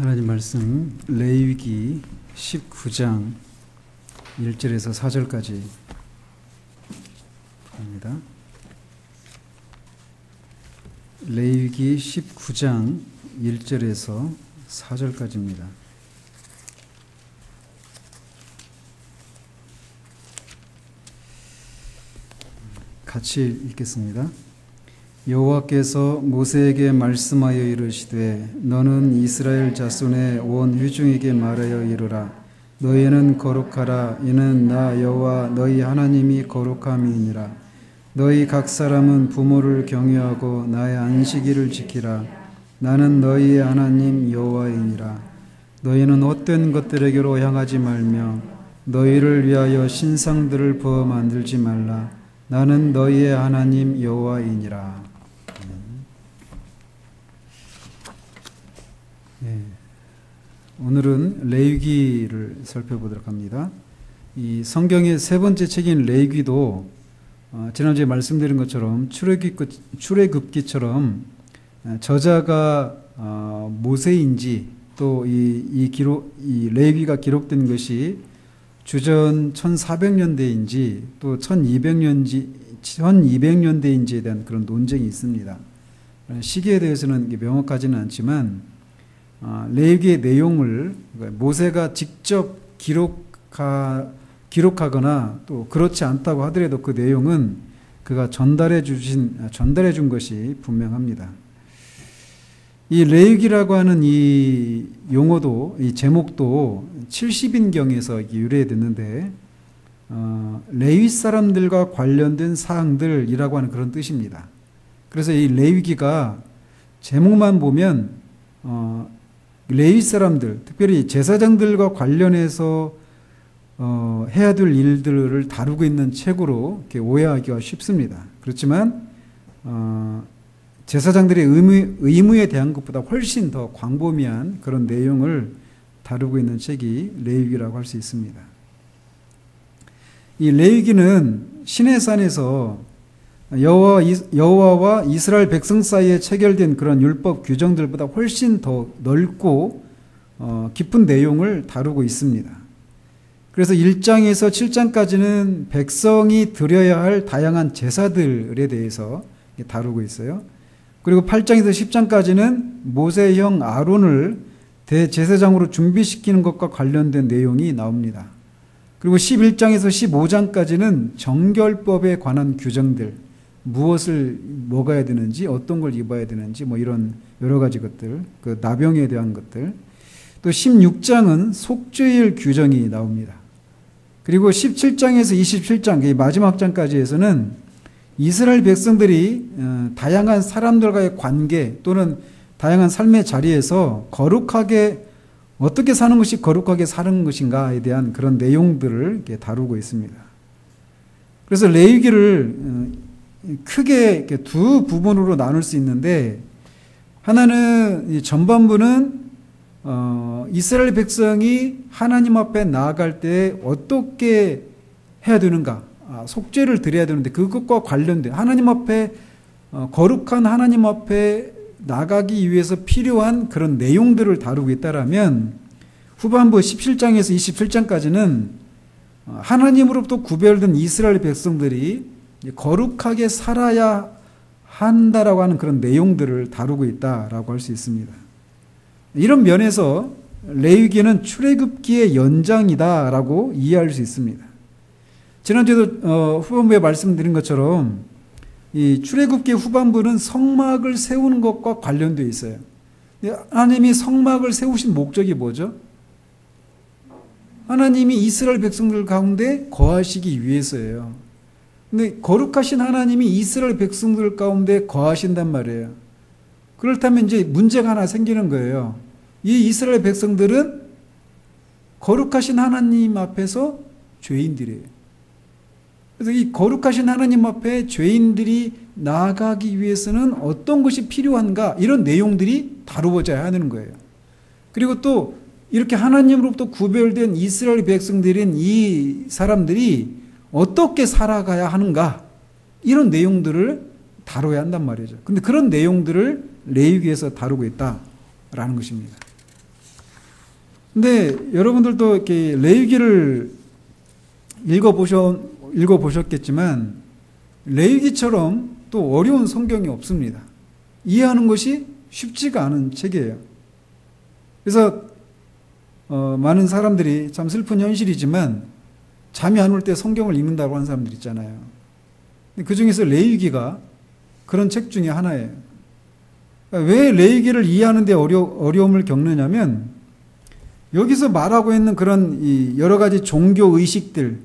하나님 말씀 레위기 19장 1절에서 4절까지 합니다. 레위기 19장 1절에서 4절까지입니다. 같이 읽겠습니다. 여호와께서 모세에게 말씀하여 이르시되 너는 이스라엘 자손의 온 회중에게 말하여 이르라. 너희는 거룩하라. 이는 나 여호와 너희 하나님이 거룩함이니라. 너희 각 사람은 부모를 경외하고 나의 안식일을 지키라. 나는 너희의 하나님 여호와이니라. 너희는 헛된 것들에게로 향하지 말며 너희를 위하여 신상들을 부어 만들지 말라. 나는 너희의 하나님 여호와이니라. 오늘은 레위기를 살펴보도록 합니다. 이 성경의 세 번째 책인 레위기도 지난주에 말씀드린 것처럼 출애굽기처럼 저자가 모세인지 또 이 레위기가 기록된 것이 주전 1400년대인지 또 1200년대인지에 대한 그런 논쟁이 있습니다. 시기에 대해서는 명확하지는 않지만 레위기의 내용을 모세가 직접 기록하거나 또 그렇지 않다고 하더라도 그 내용은 그가 전달해 준 것이 분명합니다. 이 레위기라고 하는 이 용어도, 이 제목도 70인경에서 유래됐는데 레위 사람들과 관련된 사항들이라고 하는 그런 뜻입니다. 그래서 이 레위기가 제목만 보면 레위 사람들, 특별히 제사장들과 관련해서 해야 될 일들을 다루고 있는 책으로 이렇게 오해하기가 쉽습니다. 그렇지만 제사장들의 의무에 대한 것보다 훨씬 더 광범위한 그런 내용을 다루고 있는 책이 레위기라고 할 수 있습니다. 이 레위기는 시내산에서 여호와와 이스라엘 백성 사이에 체결된 그런 율법 규정들보다 훨씬 더 넓고 깊은 내용을 다루고 있습니다. 그래서 1장에서 7장까지는 백성이 드려야 할 다양한 제사들에 대해서 다루고 있어요. 그리고 8장에서 10장까지는 모세의 형 아론을 대제사장으로 준비시키는 것과 관련된 내용이 나옵니다. 그리고 11장에서 15장까지는 정결법에 관한 규정들, 무엇을 먹어야 되는지, 어떤 걸 입어야 되는지, 이런 여러 가지 것들, 그 나병에 대한 것들. 또 16장은 속죄일 규정이 나옵니다. 그리고 17장에서 27장, 이 마지막 장까지 해서는 이스라엘 백성들이 다양한 사람들과의 관계 또는 다양한 삶의 자리에서 거룩하게 어떻게 사는 것이 거룩하게 사는 것인가에 대한 그런 내용들을 이렇게 다루고 있습니다. 그래서 레위기를 크게 이렇게 두 부분으로 나눌 수 있는데, 하나는 전반부는 이스라엘 백성이 하나님 앞에 나아갈 때 어떻게 해야 되는가, 속죄를 드려야 되는데 그것과 관련된 하나님 앞에 거룩한 하나님 앞에 나가기 위해서 필요한 그런 내용들을 다루고 있다라면, 후반부 17장에서 27장까지는 하나님으로부터 구별된 이스라엘 백성들이 거룩하게 살아야 한다라고 하는 그런 내용들을 다루고 있다라고 할 수 있습니다. 이런 면에서 레위기는 출애굽기의 연장이다라고 이해할 수 있습니다. 지난주에도 후반부에 말씀드린 것처럼 이 출애굽기 후반부는 성막을 세우는 것과 관련되어 있어요. 하나님이 성막을 세우신 목적이 뭐죠? 하나님이 이스라엘 백성들 가운데 거하시기 위해서예요. 근데 거룩하신 하나님이 이스라엘 백성들 가운데 거하신단 말이에요. 그렇다면 이제 문제가 하나 생기는 거예요. 이 이스라엘 백성들은 거룩하신 하나님 앞에서 죄인들이에요. 그래서 이 거룩하신 하나님 앞에 죄인들이 나아가기 위해서는 어떤 것이 필요한가, 이런 내용들이 다루어져야 하는 거예요. 그리고 또 이렇게 하나님으로부터 구별된 이스라엘 백성들인 이 사람들이 어떻게 살아가야 하는가, 이런 내용들을 다뤄야 한단 말이죠. 근데 그런 내용들을 레위기에서 다루고 있다라는 것입니다. 근데 여러분들도 이렇게 레위기를 읽어보셨겠지만 레위기처럼 또 어려운 성경이 없습니다. 이해하는 것이 쉽지가 않은 책이에요. 그래서 많은 사람들이 참 슬픈 현실이지만 잠이 안 올 때 성경을 읽는다고 하는 사람들 있잖아요. 그 중에서 레위기가 그런 책 중에 하나예요. 왜 레위기를 이해하는 데 어려움을 겪느냐면 여기서 말하고 있는 그런 이 여러 가지 종교 의식들,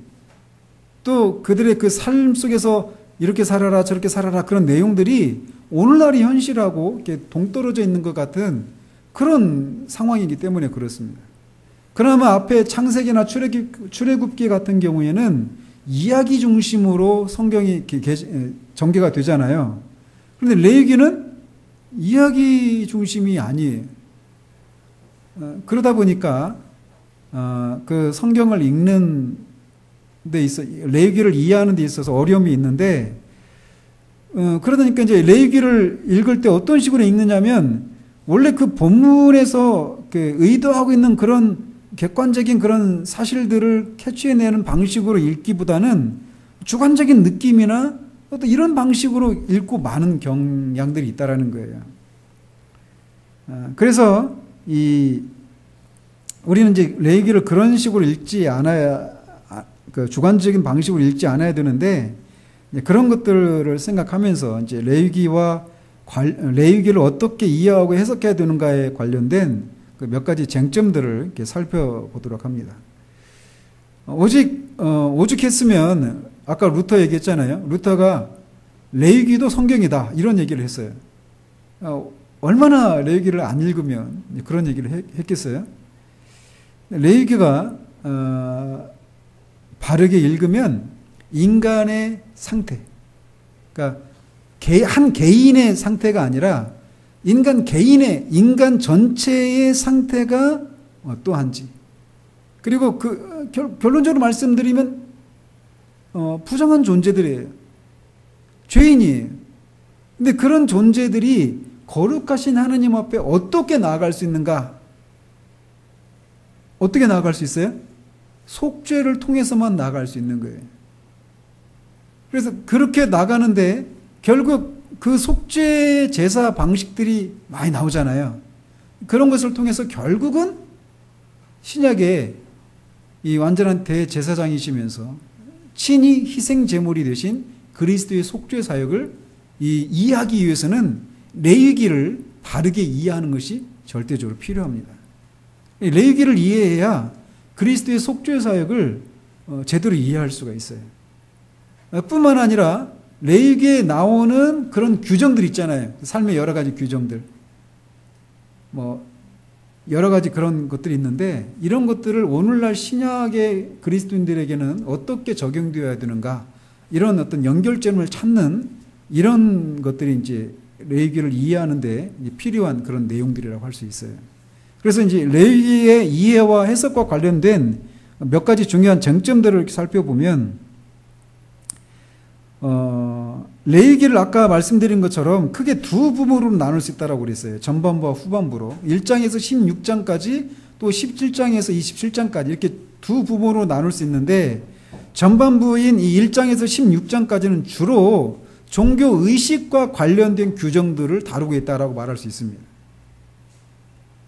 또 그들의 그 삶 속에서 이렇게 살아라 저렇게 살아라 그런 내용들이 오늘날의 현실하고 이렇게 동떨어져 있는 것 같은 그런 상황이기 때문에 그렇습니다. 그나마 앞에 창세기나 출애굽기 같은 경우에는 이야기 중심으로 성경이 전개가 되잖아요. 그런데 레위기는 이야기 중심이 아니에요. 그러다 보니까 그 성경을 읽는 데 있어 레위기를 이해하는 데 있어서 어려움이 있는데 그러니까 이제 레위기를 읽을 때 어떤 식으로 읽느냐면 원래 그 본문에서 그 의도하고 있는 그런 객관적인 그런 사실들을 캐치해내는 방식으로 읽기보다는 주관적인 느낌이나 어떤 이런 방식으로 읽고 많은 경향들이 있다라는 거예요. 그래서 우리는 이제 레위기를 그런 식으로 읽지 않아야 그 주관적인 방식으로 읽지 않아야 되는데 그런 것들을 생각하면서 이제 레위기를 어떻게 이해하고 해석해야 되는가에 관련된 그 몇 가지 쟁점들을 이렇게 살펴보도록 합니다. 오죽했으면 아까 루터 얘기했잖아요. 루터가 레위기도 성경이다 이런 얘기를 했어요. 얼마나 레위기를 안 읽으면 그런 얘기를 했겠어요? 레위기가 바르게 읽으면 인간의 상태, 그러니까 한 개인의 상태가 아니라 인간 전체의 상태가 어떠한지, 그리고 결론적으로 말씀드리면 부정한 존재들이에요. 죄인이에요. 근데 그런 존재들이 거룩하신 하나님 앞에 어떻게 나아갈 수 있는가? 어떻게 나아갈 수 있어요? 속죄를 통해서만 나아갈 수 있는 거예요. 그래서 그렇게 나가는데 결국 그 속죄 제사 방식들이 많이 나오잖아요. 그런 것을 통해서 결국은 신약에 이 완전한 대제사장이시면서 친히 희생 제물이 되신 그리스도의 속죄 사역을 이해하기 위해서는 레위기를 바르게 이해하는 것이 절대적으로 필요합니다. 레위기를 이해해야 그리스도의 속죄 사역을 제대로 이해할 수가 있어요. 뿐만 아니라 레위기에 나오는 그런 규정들 있잖아요. 삶의 여러 가지 규정들. 여러 가지 그런 것들이 있는데 이런 것들을 오늘날 신약의 그리스도인들에게는 어떻게 적용되어야 되는가, 이런 어떤 연결점을 찾는 이런 것들이 이제 레위기를 이해하는데 필요한 그런 내용들이라고 할 수 있어요. 그래서 이제 레위기의 이해와 해석과 관련된 몇 가지 중요한 쟁점들을 살펴보면 레위기를 아까 말씀드린 것처럼 크게 두 부분으로 나눌 수 있다고 그랬어요. 전반부와 후반부로. 1장에서 16장까지 또 17장에서 27장까지 이렇게 두 부분으로 나눌 수 있는데 전반부인 이 1장에서 16장까지는 주로 종교 의식과 관련된 규정들을 다루고 있다고 말할 수 있습니다.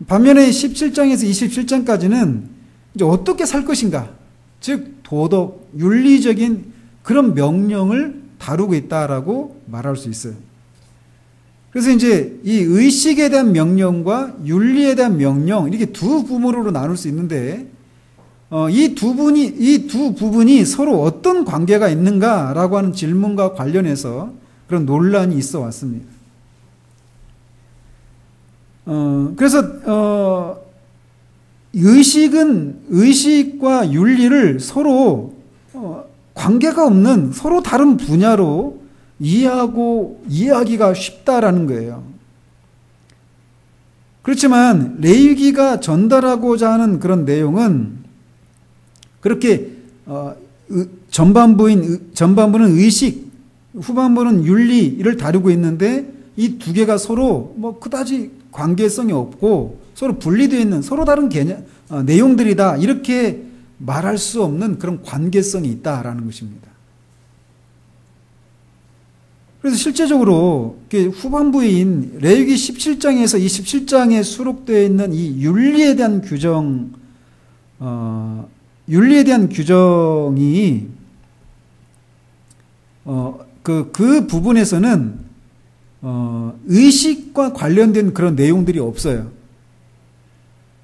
반면에 17장에서 27장까지는 이제 어떻게 살 것인가, 즉 도덕, 윤리적인 그런 명령을 다루고 있다라고 말할 수 있어요. 그래서 이제 이 의식에 대한 명령과 윤리에 대한 명령, 이렇게 두 부분으로 나눌 수 있는데 이 두 부분이 서로 어떤 관계가 있는가라고 하는 질문과 관련해서 그런 논란이 있어 왔습니다. 그래서 의식과 윤리를 서로 관계가 없는 서로 다른 분야로 이해하기가 쉽다라는 거예요. 그렇지만 레위기가 전달하고자 하는 그런 내용은 그렇게 전반부는 의식, 후반부는 윤리를 다루고 있는데 이 두 개가 서로 그다지 관계성이 없고 서로 분리되어 있는 서로 다른 개념, 내용들이다. 이렇게 말할 수 없는 그런 관계성이 있다라는 것입니다. 그래서 실제적으로 후반부인 레위기 17장에서 이 17장에 수록되어 있는 이 윤리에 대한 규정이 그 부분에서는 의식과 관련된 그런 내용들이 없어요.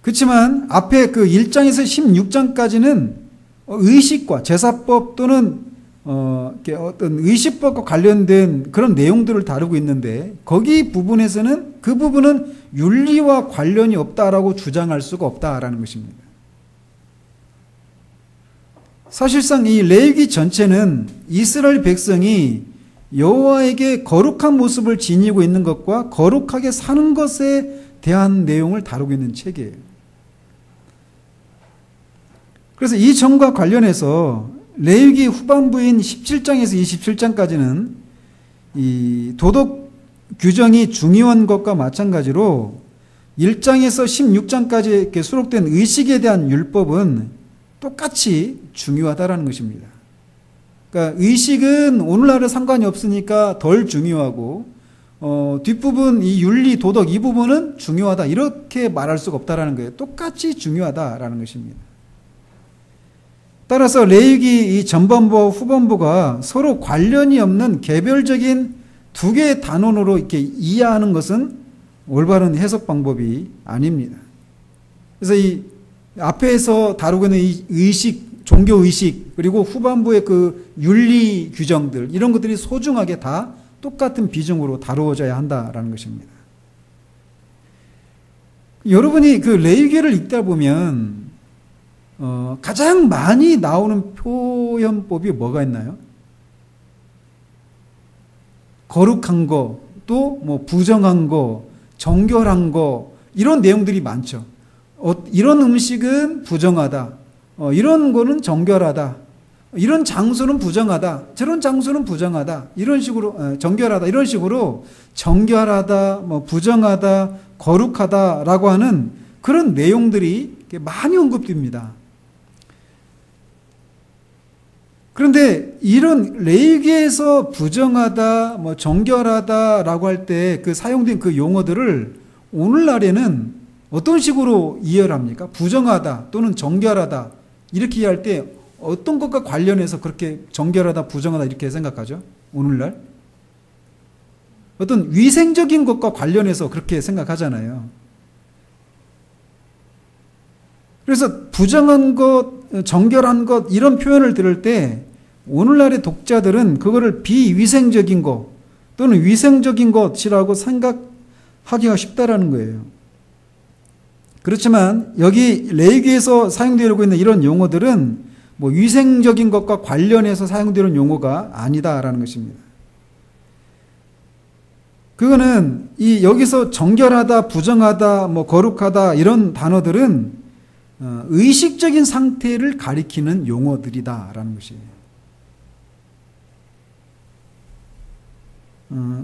그렇지만 앞에 그 1장에서 16장까지는 의식과 제사법 또는 어떤 의식법과 관련된 그런 내용들을 다루고 있는데 거기 부분에서는 그 부분은 윤리와 관련이 없다라고 주장할 수가 없다라는 것입니다. 사실상 이 레위기 전체는 이스라엘 백성이 여호와에게 거룩한 모습을 지니고 있는 것과 거룩하게 사는 것에 대한 내용을 다루고 있는 책이에요. 그래서 이 점과 관련해서 레위기 후반부인 17장에서 27장까지는 이 도덕 규정이 중요한 것과 마찬가지로 1장에서 16장까지 이렇게 수록된 의식에 대한 율법은 똑같이 중요하다라는 것입니다. 그러니까 의식은 오늘날에 상관이 없으니까 덜 중요하고 뒷부분 이 윤리 도덕 이 부분은 중요하다 이렇게 말할 수가 없다라는 거예요. 똑같이 중요하다라는 것입니다. 따라서 레위기 이 전반부와 후반부가 서로 관련이 없는 개별적인 두 개의 단원으로 이렇게 이해하는 것은 올바른 해석 방법이 아닙니다. 그래서 이 앞에서 다루고 있는 이 의식, 종교 의식, 그리고 후반부의 그 윤리 규정들, 이런 것들이 소중하게 다 똑같은 비중으로 다루어져야 한다라는 것입니다. 여러분이 그 레위기를 읽다 보면 가장 많이 나오는 표현법이 뭐가 있나요? 거룩한 거, 또 뭐 부정한 거, 정결한 거, 이런 내용들이 많죠. 이런 음식은 부정하다. 이런 거는 정결하다. 이런 장소는 부정하다. 저런 장소는 부정하다. 이런 식으로 정결하다. 이런 식으로 정결하다, 뭐 부정하다, 거룩하다라고 하는 그런 내용들이 많이 언급됩니다. 그런데 이런 레위기에서 부정하다, 뭐 정결하다라고 할 때 그 사용된 그 용어들을 오늘날에는 어떤 식으로 이해를 합니까? 부정하다 또는 정결하다 이렇게 이해할 때 어떤 것과 관련해서 그렇게 정결하다, 부정하다 이렇게 생각하죠? 오늘날? 어떤 위생적인 것과 관련해서 그렇게 생각하잖아요. 그래서 부정한 것, 정결한 것 이런 표현을 들을 때 오늘날의 독자들은 그거를 비위생적인 것 또는 위생적인 것이라고 생각하기가 쉽다라는 거예요. 그렇지만 여기 레위기에서 사용되고 있는 이런 용어들은 뭐 위생적인 것과 관련해서 사용되는 용어가 아니다라는 것입니다. 그거는 여기서 정결하다, 부정하다, 뭐 거룩하다 이런 단어들은 의식적인 상태를 가리키는 용어들이다라는 것이에요.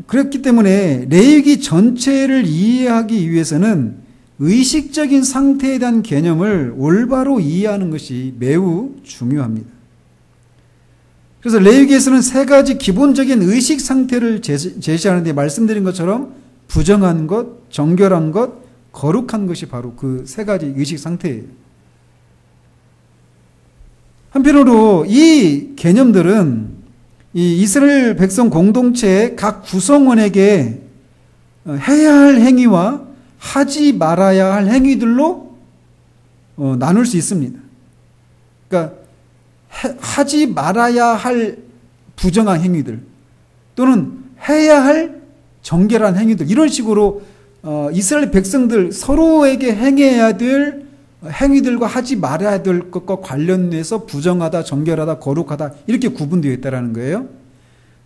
그렇기 때문에 레위기 전체를 이해하기 위해서는 의식적인 상태에 대한 개념을 올바로 이해하는 것이 매우 중요합니다. 그래서 레위기에서는 세 가지 기본적인 의식 상태를 제시하는데 말씀드린 것처럼 부정한 것, 정결한 것, 거룩한 것이 바로 그 세 가지 의식 상태예요. 한편으로 이 개념들은 이 이스라엘 백성 공동체의 각 구성원에게 해야 할 행위와 하지 말아야 할 행위들로 나눌 수 있습니다. 그러니까 하지 말아야 할 부정한 행위들 또는 해야 할 정결한 행위들 이런 식으로 이스라엘 백성들 서로에게 행해야 될 행위들과 하지 말아야 될 것과 관련해서 부정하다, 정결하다, 거룩하다 이렇게 구분되어 있다는 거예요.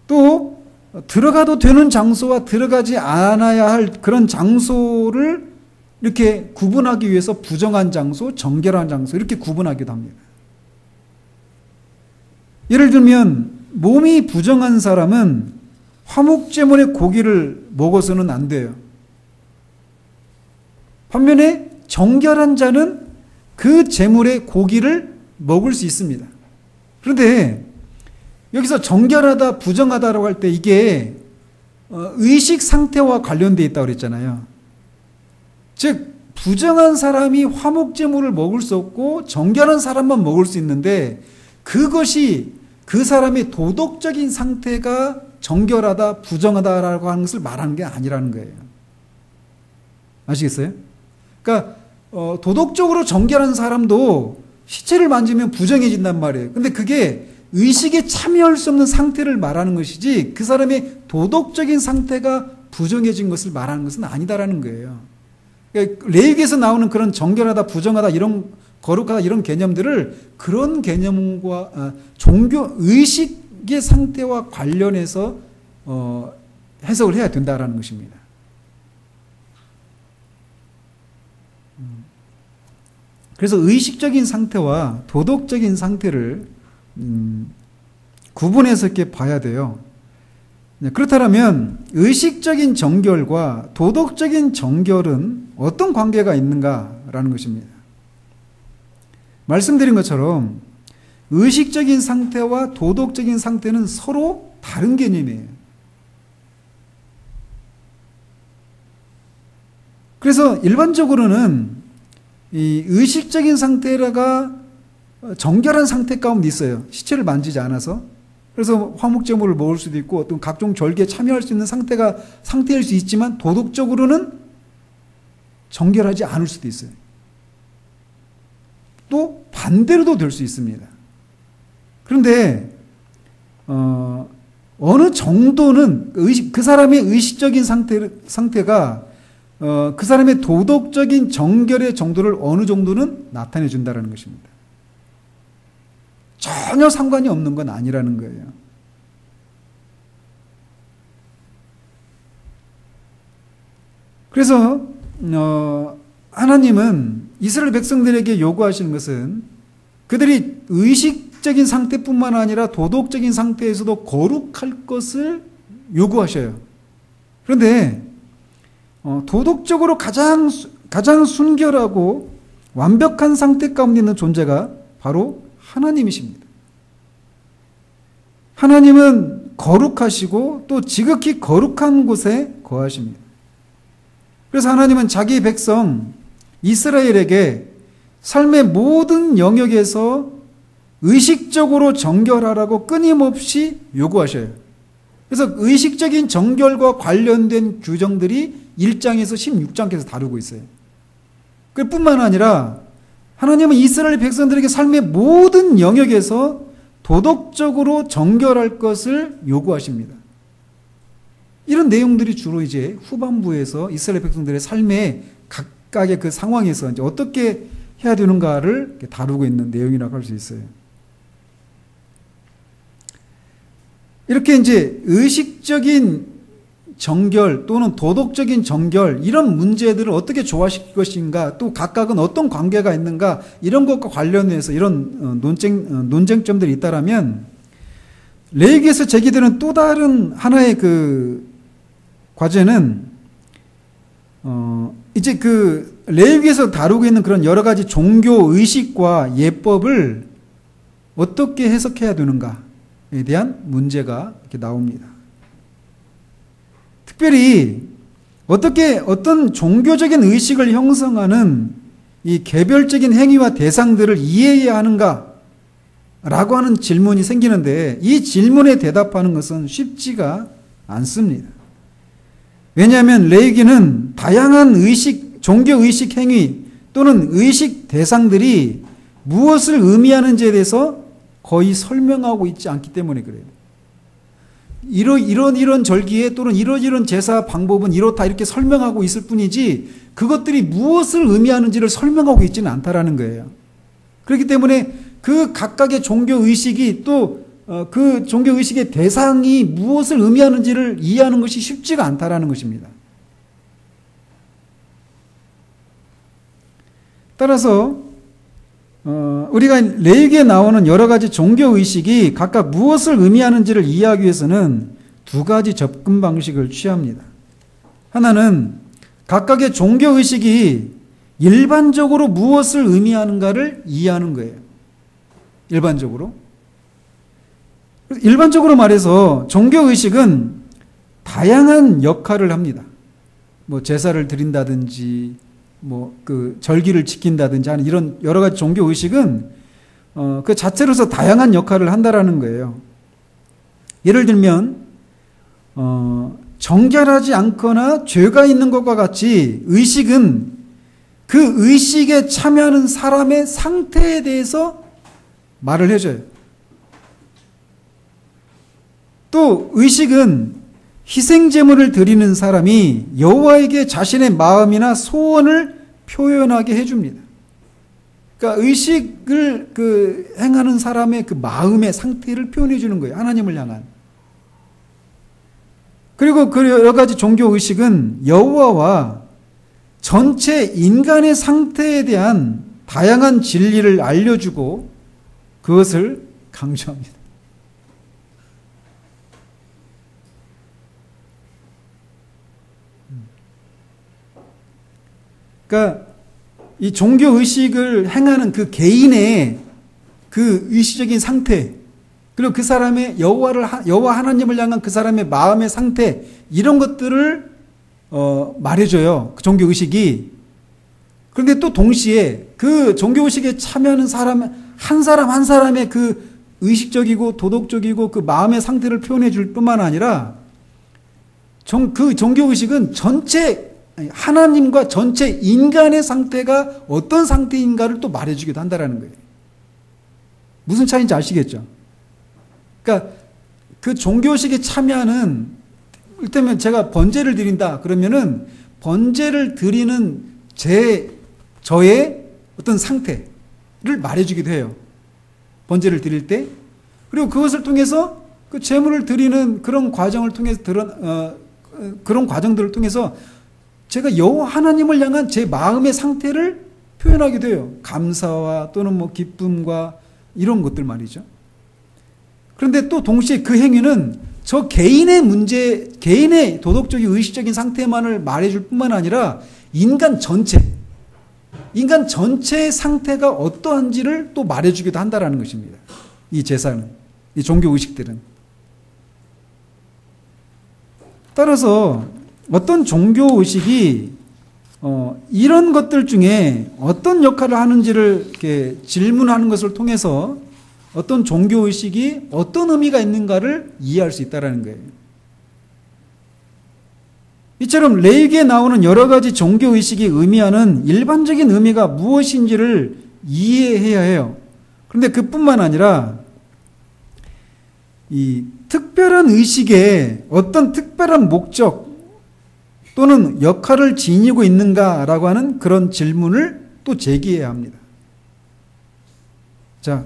또 들어가도 되는 장소와 들어가지 않아야 할 그런 장소를 이렇게 구분하기 위해서 부정한 장소, 정결한 장소 이렇게 구분하기도 합니다. 예를 들면 몸이 부정한 사람은 화목제물의 고기를 먹어서는 안 돼요. 반면에 정결한 자는 그 제물의 고기를 먹을 수 있습니다. 그런데 여기서 정결하다, 부정하다라고 할 때 이게 의식 상태와 관련되어 있다고 그랬잖아요. 즉 부정한 사람이 화목제물을 먹을 수 없고 정결한 사람만 먹을 수 있는데, 그것이 그 사람의 도덕적인 상태가 정결하다, 부정하다라고 하는 것을 말하는 게 아니라는 거예요. 아시겠어요? 그러니까 도덕적으로 정결한 사람도 시체를 만지면 부정해진단 말이에요. 근데 그게 의식에 참여할 수 없는 상태를 말하는 것이지, 그 사람의 도덕적인 상태가 부정해진 것을 말하는 것은 아니다라는 거예요. 그러니까 레위기에서 나오는 그런 정결하다, 부정하다, 이런 거룩하다 이런 개념들을 그런 개념과 종교 의식의 상태와 관련해서 해석을 해야 된다라는 것입니다. 그래서 의식적인 상태와 도덕적인 상태를 구분해서 이렇게 봐야 돼요. 그렇다면 의식적인 정결과 도덕적인 정결은 어떤 관계가 있는가라는 것입니다. 말씀드린 것처럼 의식적인 상태와 도덕적인 상태는 서로 다른 개념이에요. 그래서 일반적으로는 이 의식적인 상태가 정결한 상태 가운데 있어요. 시체를 만지지 않아서. 그래서 화목제물을 먹을 수도 있고 어떤 각종 절기에 참여할 수 있는 상태일 수 있지만, 도덕적으로는 정결하지 않을 수도 있어요. 또 반대로도 될 수 있습니다. 그런데 어느 정도는 그 사람의 의식적인 상태가 그 사람의 도덕적인 정결의 정도를 어느 정도는 나타내 준다는 것입니다. 전혀 상관이 없는 건 아니라는 거예요. 그래서 하나님은 이스라엘 백성들에게 요구하시는 것은 그들이 의식적인 상태뿐만 아니라 도덕적인 상태에서도 거룩할 것을 요구하셔요. 그런데 도덕적으로 가장 순결하고 완벽한 상태 가운데 있는 존재가 바로 하나님이십니다. 하나님은 거룩하시고 또 지극히 거룩한 곳에 거하십니다. 그래서 하나님은 자기 백성 이스라엘에게 삶의 모든 영역에서 의식적으로 정결하라고 끊임없이 요구하셔요. 그래서 의식적인 정결과 관련된 규정들이 1장에서 16장께서 다루고 있어요. 그뿐만 아니라 하나님은 이스라엘 백성들에게 삶의 모든 영역에서 도덕적으로 정결할 것을 요구하십니다. 이런 내용들이 주로 이제 후반부에서 이스라엘 백성들의 삶의 각각의 그 상황에서 이제 어떻게 해야 되는가를 다루고 있는 내용이라고 할 수 있어요. 이렇게 이제 의식적인 정결 또는 도덕적인 정결, 이런 문제들을 어떻게 조화시킬 것인가, 또 각각은 어떤 관계가 있는가, 이런 것과 관련해서 이런 논쟁점들이 있다라면, 레위기에서 제기되는 또 다른 하나의 그 과제는 이제 그 레위기에서 다루고 있는 그런 여러 가지 종교 의식과 예법을 어떻게 해석해야 되는가에 대한 문제가 이렇게 나옵니다. 특별히 어떤 종교적인 의식을 형성하는 이 개별적인 행위와 대상들을 이해해야 하는가 라고 하는 질문이 생기는데, 이 질문에 대답하는 것은 쉽지가 않습니다. 왜냐하면 레위기는 다양한 종교의식 행위 또는 의식 대상들이 무엇을 의미하는지에 대해서 거의 설명하고 있지 않기 때문에 그래요. 이런 절기에 또는 이런 제사 방법은 이렇다 이렇게 설명하고 있을 뿐이지, 그것들이 무엇을 의미하는지를 설명하고 있지는 않다라는 거예요. 그렇기 때문에 그 각각의 종교의식이 또 그 종교의식의 대상이 무엇을 의미하는지를 이해하는 것이 쉽지가 않다라는 것입니다. 따라서 우리가 레위기에 나오는 여러 가지 종교의식이 각각 무엇을 의미하는지를 이해하기 위해서는 두 가지 접근 방식을 취합니다. 하나는 각각의 종교의식이 일반적으로 무엇을 의미하는가를 이해하는 거예요. 일반적으로 말해서 종교의식은 다양한 역할을 합니다. 뭐 제사를 드린다든지 뭐 그 절기를 지킨다든지 하는 이런 여러 가지 종교의식은 그 자체로서 다양한 역할을 한다라는 거예요. 예를 들면 정결하지 않거나 죄가 있는 것과 같이 의식은 그 의식에 참여하는 사람의 상태에 대해서 말을 해줘요. 또 의식은 희생제물을 드리는 사람이 여호와에게 자신의 마음이나 소원을 표현하게 해줍니다. 그러니까 의식을 행하는 사람의 그 마음의 상태를 표현해 주는 거예요. 하나님을 향한. 그리고 그 여러 가지 종교 의식은 여호와와 전체 인간의 상태에 대한 다양한 진리를 알려주고 그것을 강조합니다. 그러니까 이 종교 의식을 행하는 그 개인의 그 의식적인 상태, 그리고 그 사람의 여호와 하나님을 향한 그 사람의 마음의 상태, 이런 것들을 말해줘요. 그 종교 의식이. 그런데 또 동시에 그 종교 의식에 참여하는 한 사람의 그 의식적이고 도덕적이고 그 마음의 상태를 표현해 줄 뿐만 아니라 그 종교 의식은 하나님과 전체 인간의 상태가 어떤 상태인가를 또 말해주기도 한다라는 거예요. 무슨 차이인지 아시겠죠? 그러니까 그 종교의식에 참여하는, 이를테면 제가 번제를 드린다 그러면은 번제를 드리는 저의 어떤 상태를 말해주기도 해요. 번제를 드릴 때. 그리고 그것을 통해서 그 제물을 드리는 그런 과정을 통해서 그런 과정들을 통해서 제가 여호와 하나님을 향한 제 마음의 상태를 표현하기도 해요. 감사와 또는 뭐 기쁨과 이런 것들 말이죠. 그런데 또 동시에 그 행위는 저 개인의 도덕적인 의식적인 상태만을 말해줄 뿐만 아니라 인간 전체의 상태가 어떠한지를 또 말해주기도 한다라는 것입니다. 이 제사는, 이 종교 의식들은. 따라서 어떤 종교 의식이 이런 것들 중에 어떤 역할을 하는지를 이렇게 질문하는 것을 통해서 어떤 종교 의식이 어떤 의미가 있는가를 이해할 수 있다는 거예요. 이처럼 레위기에 나오는 여러 가지 종교 의식이 의미하는 일반적인 의미가 무엇인지를 이해해야 해요. 그런데 그뿐만 아니라 이 특별한 의식에 어떤 특별한 목적 또는 역할을 지니고 있는가라고 하는 그런 질문을 또 제기해야 합니다. 자,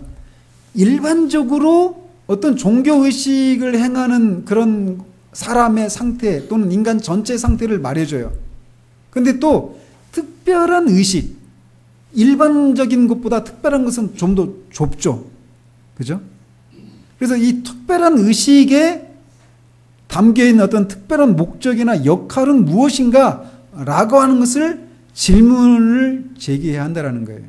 일반적으로 어떤 종교의식을 행하는 그런 사람의 상태 또는 인간 전체 상태를 말해줘요. 그런데 또 특별한 의식, 일반적인 것보다 특별한 것은 좀 더 좁죠. 그죠? 그래서 이 특별한 의식에 담겨있는 어떤 특별한 목적이나 역할은 무엇인가 라고 하는 것을 질문을 제기해야 한다는 거예요.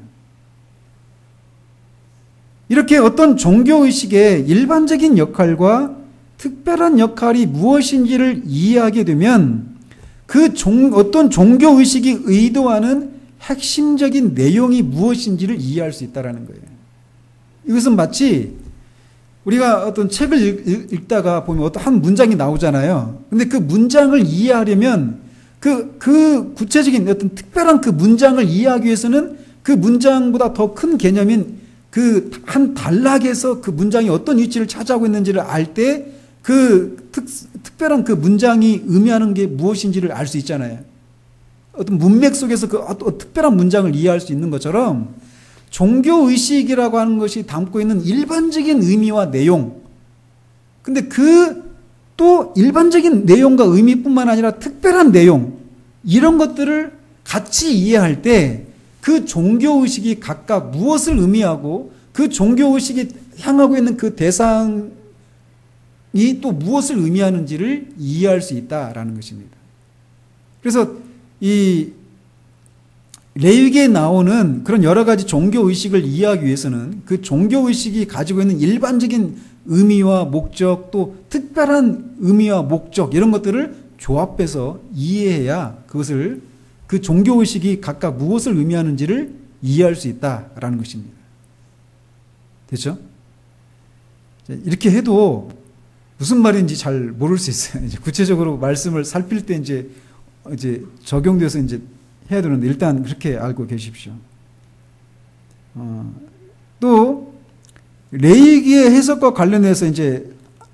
이렇게 어떤 종교의식의 일반적인 역할과 특별한 역할이 무엇인지를 이해하게 되면 어떤 종교의식이 의도하는 핵심적인 내용이 무엇인지를 이해할 수 있다는 거예요. 이것은 마치 우리가 어떤 책을 읽다가 보면 어떤 한 문장이 나오잖아요. 근데 그 문장을 이해하려면 그 구체적인 어떤 특별한 그 문장을 이해하기 위해서는 그 문장보다 더 큰 개념인 그 한 단락에서 그 문장이 어떤 위치를 차지하고 있는지를 알 때 그 특별한 그 문장이 의미하는 게 무엇인지를 알 수 있잖아요. 어떤 문맥 속에서 그 특별한 문장을 이해할 수 있는 것처럼 종교의식이라고 하는 것이 담고 있는 일반적인 의미와 내용, 근데 또 일반적인 내용과 의미뿐만 아니라 특별한 내용, 이런 것들을 같이 이해할 때 그 종교의식이 각각 무엇을 의미하고 그 종교의식이 향하고 있는 그 대상이 또 무엇을 의미하는지를 이해할 수 있다라는 것입니다. 그래서 레위기에 나오는 그런 여러 가지 종교의식을 이해하기 위해서는 그 종교의식이 가지고 있는 일반적인 의미와 목적, 또 특별한 의미와 목적, 이런 것들을 조합해서 이해해야 그것을, 그 종교의식이 각각 무엇을 의미하는지를 이해할 수 있다라는 것입니다. 됐죠? 이렇게 해도 무슨 말인지 잘 모를 수 있어요. 이제 구체적으로 말씀을 살필 때 이제 적용돼서 이제 해야 되는데, 일단 그렇게 알고 계십시오. 또 레위기의 해석과 관련해서 이제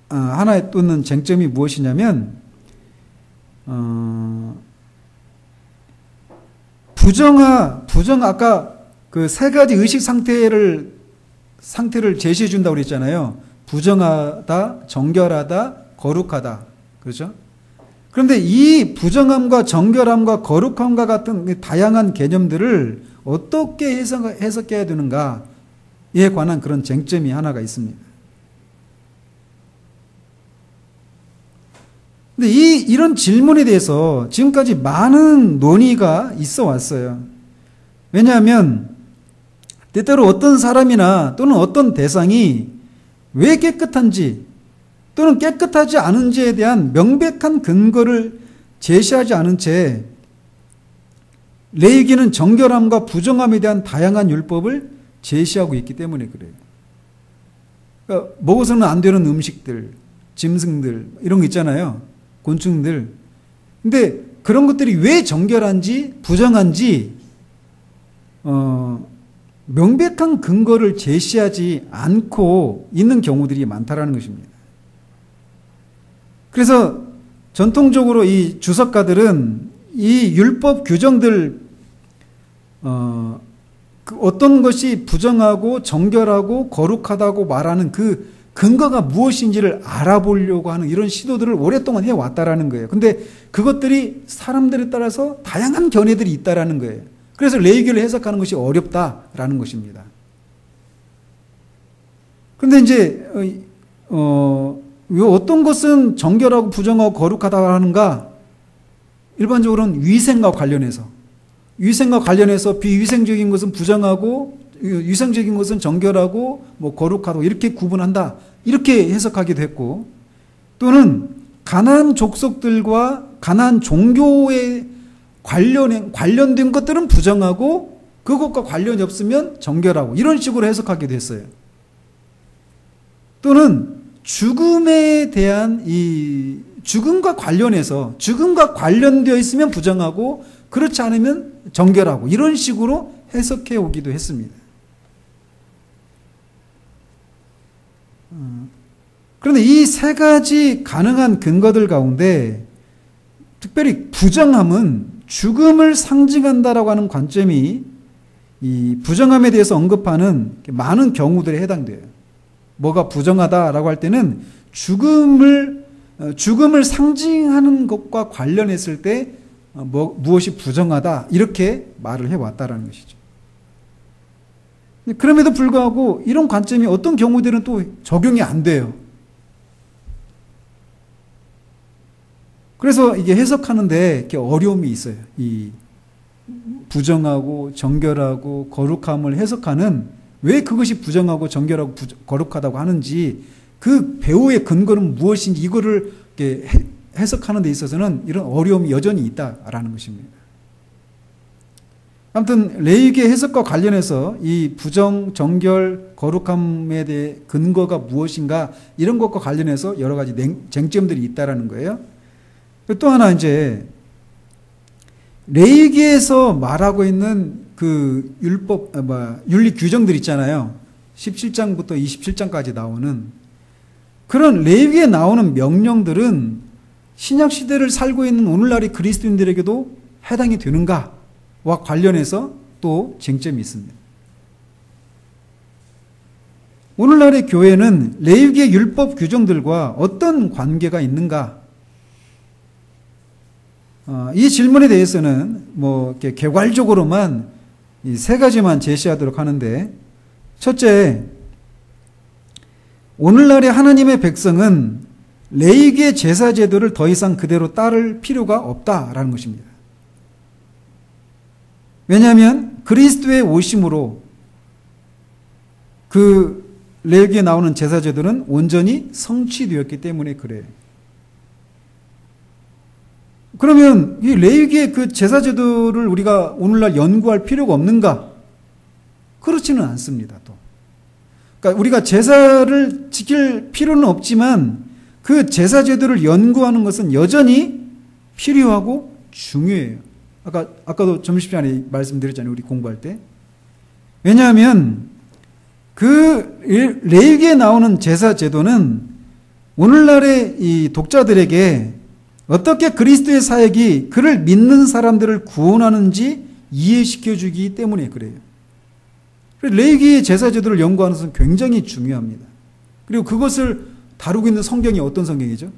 하나의 또 있는 쟁점이 무엇이냐면, 아까 그 세 가지 의식 상태를 제시해 준다고 그랬잖아요. 부정하다, 정결하다, 거룩하다. 그렇죠? 그런데 이 부정함과 정결함과 거룩함과 같은 다양한 개념들을 어떻게 해석해야 되는가에 관한 그런 쟁점이 하나가 있습니다. 근데 이런 질문에 대해서 지금까지 많은 논의가 있어 왔어요. 왜냐하면 때때로 어떤 사람이나 또는 어떤 대상이 왜 깨끗한지 또는 깨끗하지 않은지에 대한 명백한 근거를 제시하지 않은 채 레위기는 정결함과 부정함에 대한 다양한 율법을 제시하고 있기 때문에 그래요. 그러니까 먹어서는 안 되는 음식들, 짐승들, 이런 거 있잖아요. 곤충들. 근데 그런 것들이 왜 정결한지 부정한지 명백한 근거를 제시하지 않고 있는 경우들이 많다라는 것입니다. 그래서 전통적으로 이 주석가들은 이 율법 규정들 어떤 것이 부정하고 정결하고 거룩하다고 말하는 그 근거가 무엇인지를 알아보려고 하는 이런 시도들을 오랫동안 해왔다라는 거예요. 근데 그것들이 사람들에 따라서 다양한 견해들이 있다라는 거예요. 그래서 레위기를 해석하는 것이 어렵다라는 것입니다. 근데 이제 왜 어떤 것은 정결하고 부정하고 거룩하다고 하는가? 일반적으로는 위생과 관련해서 비위생적인 것은 부정하고 위생적인 것은 정결하고 뭐 거룩하고 이렇게 구분한다. 이렇게 해석하기도 했고, 또는 가나안 족속들과 가나안 종교에 관련된 것들은 부정하고 그것과 관련이 없으면 정결하고 이런 식으로 해석하기도 했어요. 또는 죽음에 대한 이 죽음과 관련되어 있으면 부정하고 그렇지 않으면 정결하고 이런 식으로 해석해 오기도 했습니다. 그런데 이 세 가지 가능한 근거들 가운데 특별히 부정함은 죽음을 상징한다라고 하는 관점이 이 부정함에 대해서 언급하는 많은 경우들에 해당돼요. 뭐가 부정하다라고 할 때는 죽음을 상징하는 것과 관련했을 때 무엇이 부정하다 이렇게 말을 해왔다라는 것이죠. 그럼에도 불구하고 이런 관점이 어떤 경우들은 또 적용이 안 돼요. 그래서 이게 해석하는데 이렇게 어려움이 있어요. 이 부정하고 정결하고 거룩함을 해석하는, 왜 그것이 부정하고 정결하고 거룩하다고 하는지 그 배우의 근거는 무엇인지 이거를 이렇게 해석하는 데 있어서는 이런 어려움이 여전히 있다라는 것입니다. 아무튼 레위기의 해석과 관련해서 이 부정, 정결, 거룩함에 대해 근거가 무엇인가 이런 것과 관련해서 여러 가지 쟁점들이 있다라는 거예요. 또 하나 이제 레위기에서 말하고 있는 그 윤리 규정들 있잖아요. 17장부터 27장까지 나오는 그런 레위기에 나오는 명령들은 신약 시대를 살고 있는 오늘날의 그리스도인들에게도 해당이 되는가와 관련해서 또 쟁점이 있습니다. 오늘날의 교회는 레위기의 율법 규정들과 어떤 관계가 있는가? 이 질문에 대해서는 뭐 이렇게 개괄적으로만 이 세 가지만 제시하도록 하는데, 첫째, 오늘날의 하나님의 백성은 레위기의 제사 제도를 더 이상 그대로 따를 필요가 없다라는 것입니다. 왜냐하면 그리스도의 오심으로 그 레위기에 나오는 제사제도는 온전히 성취되었기 때문에 그래요. 그러면 이 레위기의 그 제사제도를 우리가 오늘날 연구할 필요가 없는가? 그렇지는 않습니다. 또. 그러니까 우리가 제사를 지킬 필요는 없지만 그 제사제도를 연구하는 것은 여전히 필요하고 중요해요. 아까도 점심시간에 말씀드렸잖아요. 우리 공부할 때. 왜냐하면 그 레위기에 나오는 제사제도는 오늘날의 이 독자들에게 어떻게 그리스도의 사역이 그를 믿는 사람들을 구원하는지 이해시켜주기 때문에 그래요. 레위기의 제사제도를 연구하는 것은 굉장히 중요합니다. 그리고 그것을 다루고 있는 성경이 어떤 성경이죠?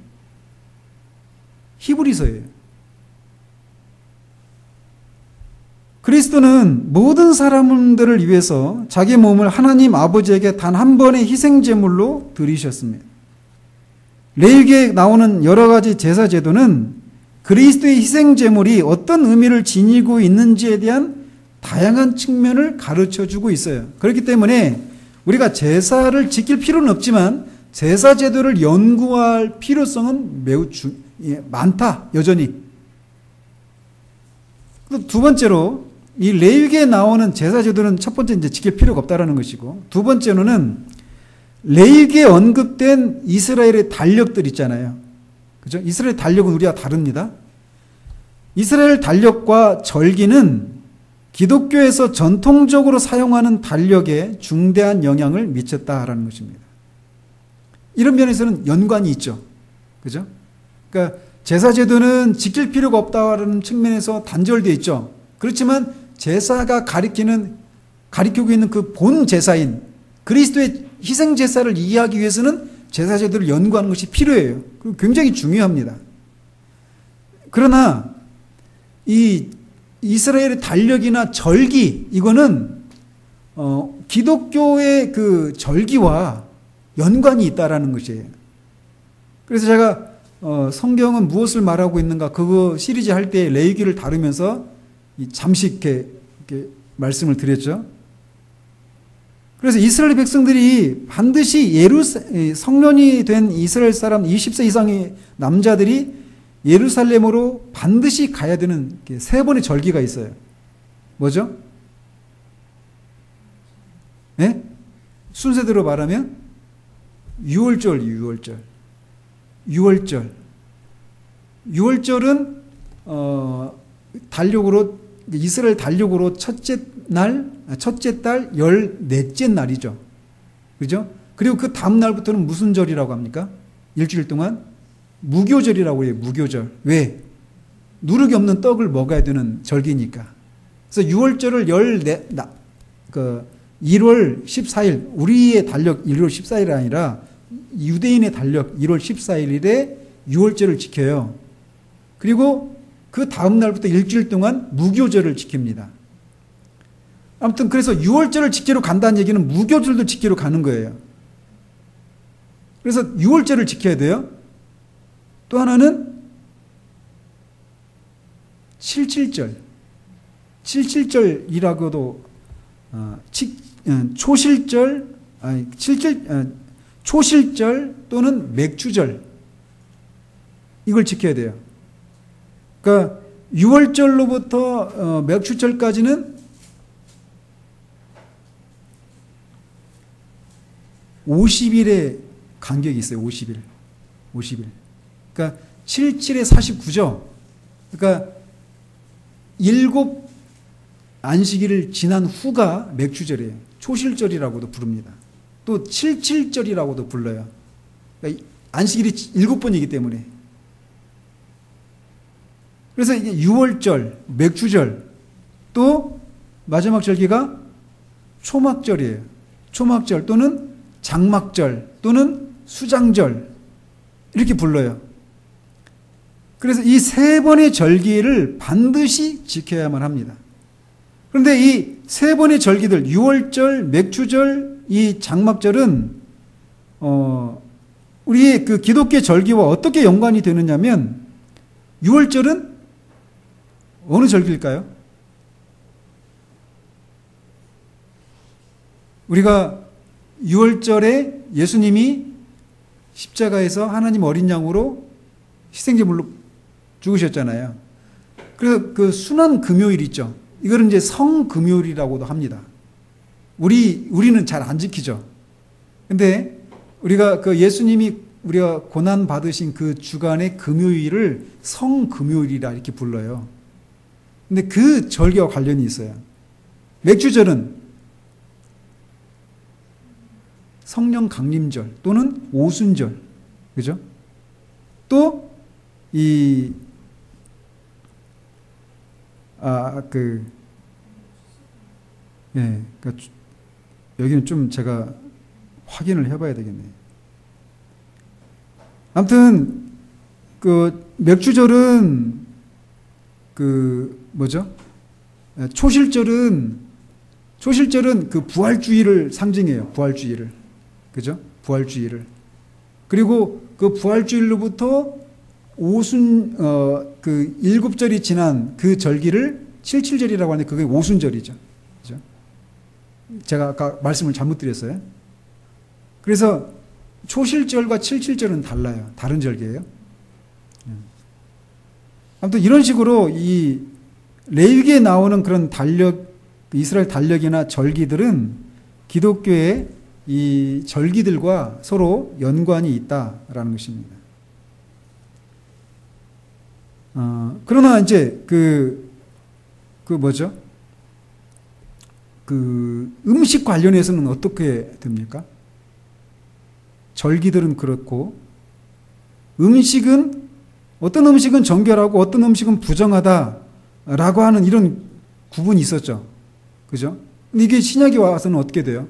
히브리서예요. 그리스도는 모든 사람들을 위해서 자기 몸을 하나님 아버지에게 단 한 번의 희생제물로 드리셨습니다. 레위기에 나오는 여러 가지 제사제도는 그리스도의 희생제물이 어떤 의미를 지니고 있는지에 대한 다양한 측면을 가르쳐주고 있어요. 그렇기 때문에 우리가 제사를 지킬 필요는 없지만 제사제도를 연구할 필요성은 매우 많다, 여전히. 두 번째로 이 레위기에 나오는 제사제도는 첫 번째 이제 지킬 필요가 없다라는 것이고, 두 번째로는 레위기에 언급된 이스라엘의 달력들 있잖아요. 그죠? 이스라엘 달력은 우리와 다릅니다. 이스라엘 달력과 절기는 기독교에서 전통적으로 사용하는 달력에 중대한 영향을 미쳤다라는 것입니다. 이런 면에서는 연관이 있죠. 그죠? 그러니까 제사제도는 지킬 필요가 없다는 측면에서 단절되어 있죠. 그렇지만 제사가 가리키고 있는 그 본 제사인 그리스도의 희생 제사를 이해하기 위해서는 제사제도를 연구하는 것이 필요해요. 굉장히 중요합니다. 그러나 이 이스라엘의 달력이나 절기, 이거는 기독교의 그 절기와 연관이 있다라는 것이에요. 그래서 제가 성경은 무엇을 말하고 있는가 그거 시리즈 할 때 레위기를 다루면서 잠시 이렇게 말씀을 드렸죠. 그래서 이스라엘 백성들이 반드시 성년이 된 이스라엘 사람 20세 이상의 남자들이 예루살렘으로 반드시 가야 되는 세 번의 절기가 있어요. 뭐죠? 네? 순서대로 말하면 유월절은 달력으로 이스라엘 달력으로 첫째 달 14째 날이죠. 그죠? 그리고 그 다음 날부터는 무슨 절이라고 합니까? 일주일 동안 무교절이라고 해요. 무교절. 왜? 누룩이 없는 떡을 먹어야 되는 절기니까. 그래서 6월절을 1월 14일, 우리의 달력 1월 14일이 아니라 유대인의 달력 1월 14일에 6월절을 지켜요. 그리고 그 다음 날부터 일주일 동안 무교절을 지킵니다. 아무튼 그래서 6월절을 지키러 간다는 얘기는 무교절도 지키러 가는 거예요. 그래서 6월절을 지켜야 돼요. 또 하나는 77절이라고도 초실절 또는 맥주절, 이걸 지켜야 돼요. 그러니까 6월절로부터 맥주절까지는 50일의 간격이 있어요. 50일. 그러니까 77에 49죠. 그러니까 7 안식일을 지난 후가 맥주절이에요. 초실절이라고도 부릅니다. 또 77절이라고도 불러요. 그러니까 안식일이 7번이기 때문에. 그래서 이게 6월절, 맥주절, 또 마지막 절기가 초막절이에요. 초막절 또는 장막절 또는 수장절, 이렇게 불러요. 그래서 이 세 번의 절기를 반드시 지켜야만 합니다. 그런데 이 세 번의 절기들, 6월절, 맥주절, 이 장막절은 우리의 그 기독교 절기와 어떻게 연관이 되느냐면, 6월절은 어느 절기일까요? 우리가 6월절에 예수님이 십자가에서 하나님 어린 양으로 희생제물로 죽으셨잖아요. 그래서 그 순환 금요일 있죠. 이거는 이제 성금요일이라고도 합니다. 우리는 잘 안 지키죠. 근데 우리가 그 예수님이 우리가 고난 받으신 그 주간의 금요일을 성금요일이라 이렇게 불러요. 근데 그 절기와 관련이 있어요. 맥주절은 성령 강림절 또는 오순절, 그죠? 또 여기는 좀 제가 확인을 해봐야 되겠네요. 아무튼 그 맥주절은 초실절은 그 부활주의를 상징해요. 부활주의를. 그죠? 부활주의를. 그리고 그 부활주일로부터 그 7절이 지난 그 절기를 칠칠절이라고 하는데 그게 오순절이죠. 그죠? 제가 아까 말씀을 잘못 드렸어요. 그래서 초실절과 칠칠절은 달라요. 다른 절기예요. 아무튼 이런 식으로 이 레위기에 나오는 그런 이스라엘 달력이나 절기들은 기독교의 이 절기들과 서로 연관이 있다라는 것입니다. 그러나 이제 그 음식 관련해서는 어떻게 됩니까? 절기들은 그렇고, 어떤 음식은 정결하고 어떤 음식은 부정하다라고 하는 이런 구분이 있었죠. 그죠? 근데 이게 신약에 와서는 어떻게 돼요?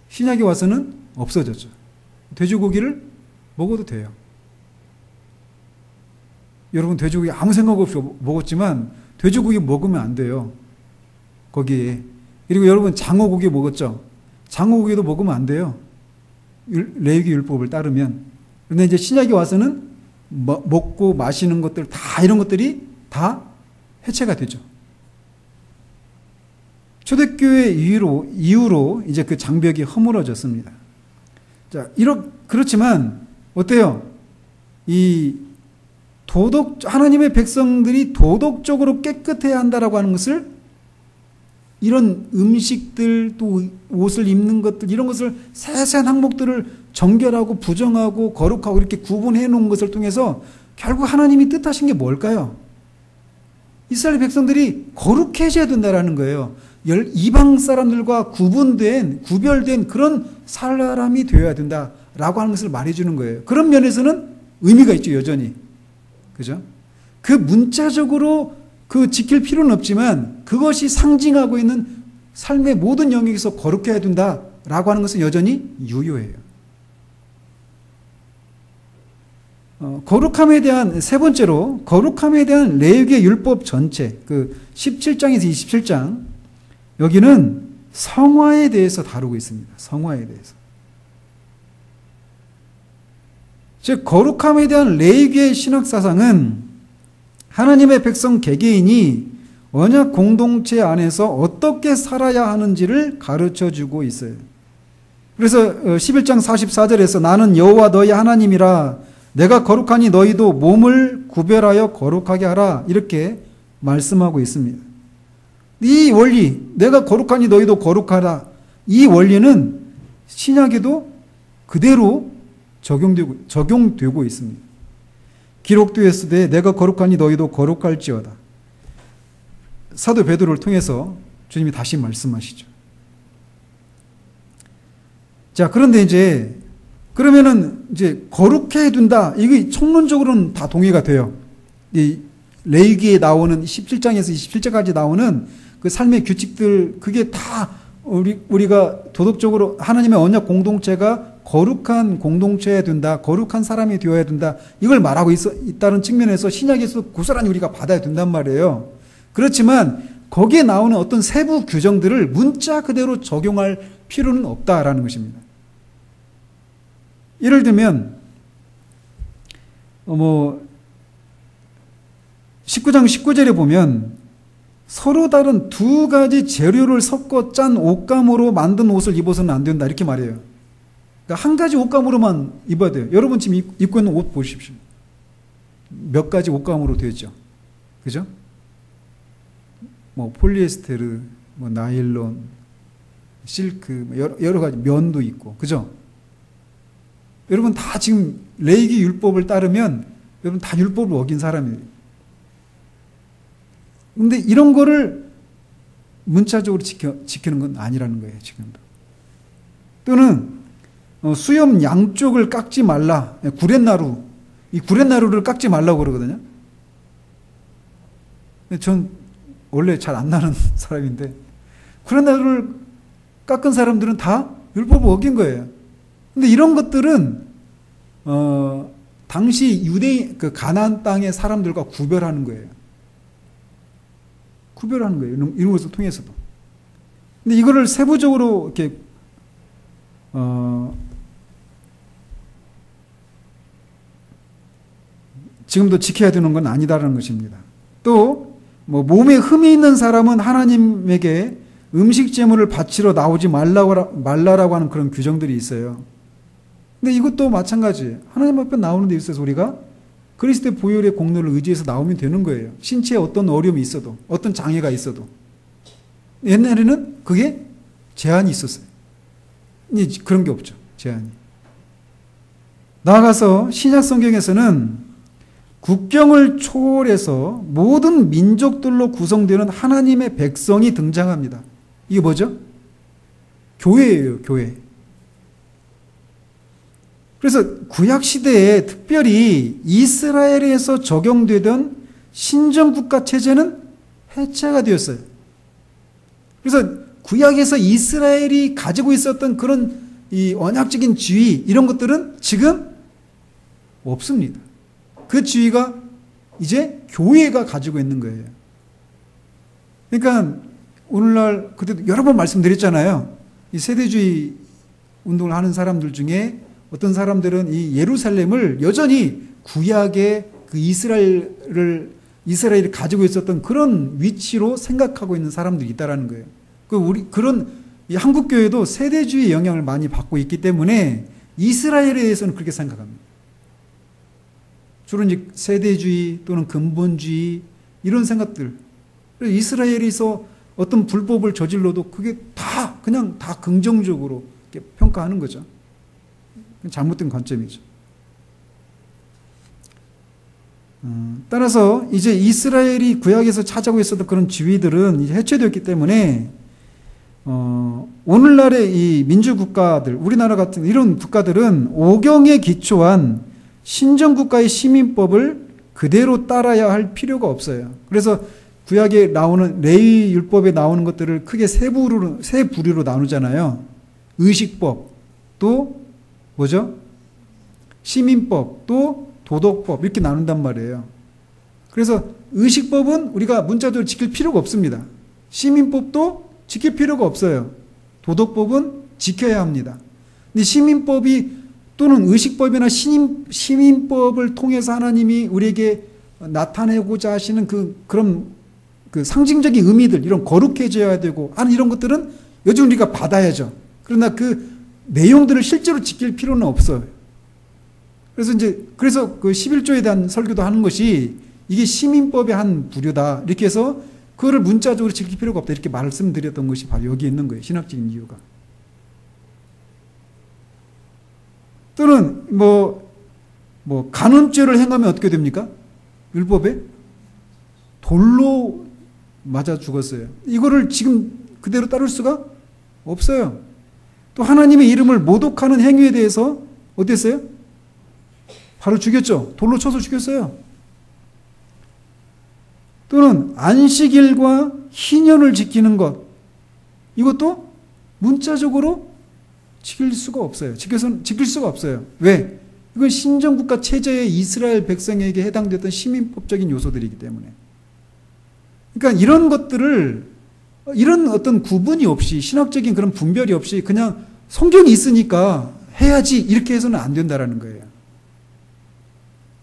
신약에 와서는 없어졌죠. 돼지고기를 먹어도 돼요. 여러분 돼지고기 아무 생각 없이 먹었지만 돼지고기 먹으면 안 돼요. 거기에. 그리고 여러분 장어고기 먹었죠? 장어고기도 먹으면 안 돼요. 레위기 율법을 따르면. 그런데 이제 신약에 와서는 먹고 마시는 것들 다 이런 것들이 다 해체가 되죠. 초대교회 이후로 이제 그 장벽이 허물어졌습니다. 자, 그렇지만 어때요? 하나님의 백성들이 도덕적으로 깨끗해야 한다라고 하는 것을 이런 음식들 또 옷을 입는 것들 이런 것을 세세한 항목들을 정결하고 부정하고 거룩하고 이렇게 구분해 놓은 것을 통해서 결국 하나님이 뜻하신 게 뭘까요? 이스라엘 백성들이 거룩해져야 된다라는 거예요. 이방 사람들과 구별된 그런 사람이 되어야 된다라고 하는 것을 말해주는 거예요. 그런 면에서는 의미가 있죠, 여전히. 그죠? 그 문자적으로 지킬 필요는 없지만 그것이 상징하고 있는 삶의 모든 영역에서 거룩해야 된다라고 하는 것은 여전히 유효해요. 세 번째로 거룩함에 대한 레위기의 율법 전체, 17장에서 27장, 여기는 성화에 대해서 다루고 있습니다. 성화에 대해서. 즉 거룩함에 대한 레위기의 신학 사상은 하나님의 백성 개개인이 언약 공동체 안에서 어떻게 살아야 하는지를 가르쳐주고 있어요. 그래서 11장 44절에서 나는 여호와 너희 하나님이라 내가 거룩하니 너희도 몸을 구별하여 거룩하게 하라 이렇게 말씀하고 있습니다. 이 원리, 내가 거룩하니 너희도 거룩하라, 이 원리는 신약에도 그대로 적용되고 있습니다. 기록되었으되 내가 거룩하니 너희도 거룩할지어다. 사도 베드로를 통해서 주님이 다시 말씀하시죠. 자, 그런데 그러면은 거룩해야 된다. 이게 총론적으로는 다 동의가 돼요. 이 레위기에 나오는 17장에서 27장까지 나오는 그 삶의 규칙들, 그게 다 우리가 도덕적으로 하나님의 언약 공동체가 거룩한 공동체여야 된다, 거룩한 사람이 되어야 된다, 이걸 말하고 있다는 측면에서 신약에서 고스란히 우리가 받아야 된단 말이에요. 그렇지만 거기에 나오는 어떤 세부 규정들을 문자 그대로 적용할 필요는 없다라는 것입니다. 예를 들면 19장 19절에 보면 서로 다른 두 가지 재료를 섞어 짠 옷감으로 만든 옷을 입어서는 안 된다. 이렇게 말해요. 그러니까 한 가지 옷감으로만 입어야 돼요. 여러분 지금 입고 있는 옷 보십시오. 몇 가지 옷감으로 되어 있죠. 그죠? 뭐 폴리에스테르, 뭐 나일론, 실크, 여러 가지 면도 있고. 그죠? 여러분 다 지금 레위기 율법을 따르면 여러분 다 율법을 어긴 사람이에요. 근데 이런 거를 문자적으로 지키는 건 아니라는 거예요, 지금도. 또는 수염 양쪽을 깎지 말라. 구렛나루. 이 구렛나루를 깎지 말라고 그러거든요. 전 원래 잘 안 나는 사람인데 구렛나루를 깎은 사람들은 다 율법을 어긴 거예요. 근데 이런 것들은 당시 유대인 그 가나안 땅의 사람들과 구별하는 거예요. 구별하는 거예요. 이런 것을 통해서도. 근데 이거를 세부적으로 이렇게 지금도 지켜야 되는 건 아니다라는 것입니다. 또 뭐 몸에 흠이 있는 사람은 하나님에게 음식 제물을 바치러 나오지 말라라고 하는 그런 규정들이 있어요. 근데 이것도 마찬가지예요. 하나님 앞에 나오는 데 있어서 우리가 그리스도의 보혈의 공로를 의지해서 나오면 되는 거예요. 신체에 어떤 어려움이 있어도, 어떤 장애가 있어도. 옛날에는 그게 제한이 있었어요. 이제 그런 게 없죠. 제한이. 나아가서 신약 성경에서는 국경을 초월해서 모든 민족들로 구성되는 하나님의 백성이 등장합니다. 이게 뭐죠? 교회예요, 교회. 그래서 구약 시대에 특별히 이스라엘에서 적용되던 신정국가 체제는 해체가 되었어요. 그래서 구약에서 이스라엘이 가지고 있었던 그런 이 언약적인 지위 이런 것들은 지금 없습니다. 그 지위가 이제 교회가 가지고 있는 거예요. 그러니까 오늘날 그때도 여러 번 말씀드렸잖아요. 이 세대주의 운동을 하는 사람들 중에 어떤 사람들은 이 예루살렘을 여전히 구약의 그 이스라엘이 가지고 있었던 그런 위치로 생각하고 있는 사람들이 있다라는 거예요. 그런 이 한국 교회도 세대주의 영향을 많이 받고 있기 때문에 이스라엘에 대해서는 그렇게 생각합니다. 주로 이제 세대주의 또는 근본주의 이런 생각들. 그래서 이스라엘에서 어떤 불법을 저질러도 그게 그냥 다 긍정적으로 이렇게 평가하는 거죠. 잘못된 관점이죠. 따라서 이제 이스라엘이 구약에서 차지하고 있었던 그런 지위들은 이제 해체되었기 때문에 오늘날의 이 민주국가들, 우리나라 같은 이런 국가들은 오경에 기초한 신정국가의 시민법을 그대로 따라야 할 필요가 없어요. 그래서 구약에 나오는 레위 율법에 나오는 것들을 크게 세 부류로 나누잖아요. 의식법, 또 뭐죠? 시민법, 또 도덕법 이렇게 나눈단 말이에요. 그래서 의식법은 우리가 문자적으로 지킬 필요가 없습니다. 시민법도 지킬 필요가 없어요. 도덕법은 지켜야 합니다. 근데 시민법이 또는 의식법이나 시민법을 통해서 하나님이 우리에게 나타내고자 하시는 그런 상징적인 의미들, 이런 거룩해져야 되고 하는 이런 것들은 요즘 우리가 받아야죠. 그러나 그 내용들을 실제로 지킬 필요는 없어요. 그래서 그 11조에 대한 설교도 하는 것이 이게 시민법의 한 부류다. 이렇게 해서 그거를 문자적으로 지킬 필요가 없다. 이렇게 말씀드렸던 것이 바로 여기 있는 거예요. 신학적인 이유가. 또는 간음죄를 행하면 어떻게 됩니까? 율법에 돌로 맞아 죽었어요. 이거를 지금 그대로 따를 수가 없어요. 또 하나님의 이름을 모독하는 행위에 대해서 어땠어요? 바로 죽였죠. 돌로 쳐서 죽였어요. 또는 안식일과 희년을 지키는 것, 이것도 문자적으로 지킬 수가 없어요. 지킬 수가 없어요. 왜? 이건 신정국가 체제의 이스라엘 백성에게 해당됐던 시민법적인 요소들이기 때문에. 그러니까 이런 것들을, 이런 어떤 구분이 없이, 신학적인 그런 분별이 없이 그냥 성경이 있으니까 해야지 이렇게 해서는 안 된다라는 거예요.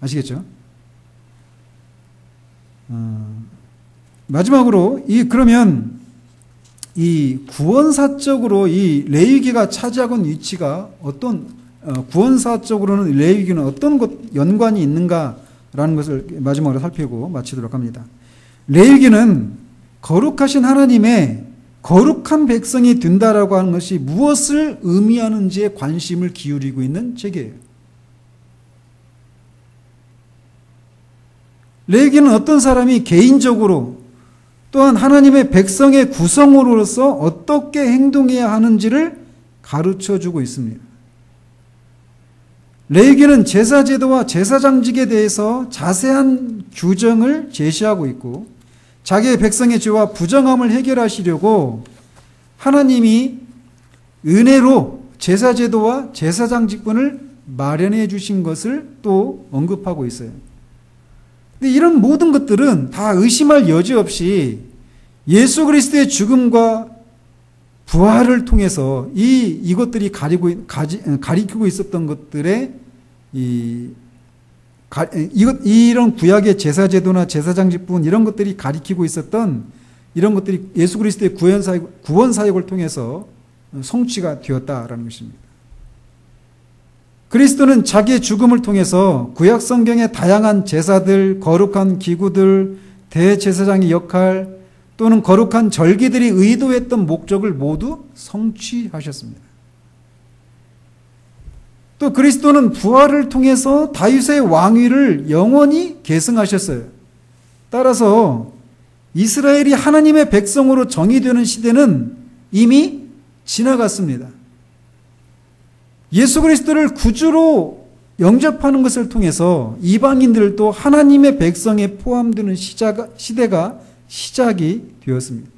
아시겠죠? 마지막으로 그러면 이 구원사적으로 이 레위기가 차지하고 있는 위치가 구원사적으로는 레위기는 어떤 연관이 있는가라는 것을 마지막으로 살피고 마치도록 합니다. 레위기는 거룩하신 하나님의 거룩한 백성이 된다라고 하는 것이 무엇을 의미하는지에 관심을 기울이고 있는 책이에요. 레위기는 어떤 사람이 개인적으로 또한 하나님의 백성의 구성으로서 어떻게 행동해야 하는지를 가르쳐주고 있습니다. 레위기는 제사제도와 제사장직에 대해서 자세한 규정을 제시하고 있고 자기의 백성의 죄와 부정함을 해결하시려고 하나님이 은혜로 제사제도와 제사장직분을 마련해 주신 것을 또 언급하고 있어요. 근데 이런 모든 것들은 다 의심할 여지 없이 예수 그리스도의 죽음과 부활을 통해서 이것들이 가리키고 있었던 것들의 이런 구약의 제사제도나 제사장직분 이런 것들이 가리키고 있었던 이런 것들이 예수 그리스도의 구원 사역을 통해서 성취가 되었다라는 것입니다. 그리스도는 자기의 죽음을 통해서 구약 성경의 다양한 제사들, 거룩한 기구들, 대제사장의 역할 또는 거룩한 절기들이 의도했던 목적을 모두 성취하셨습니다. 또 그리스도는 부활을 통해서 다윗의 왕위를 영원히 계승하셨어요. 따라서 이스라엘이 하나님의 백성으로 정의되는 시대는 이미 지나갔습니다. 예수 그리스도를 구주로 영접하는 것을 통해서 이방인들도 하나님의 백성에 포함되는 시대가 시작이 되었습니다.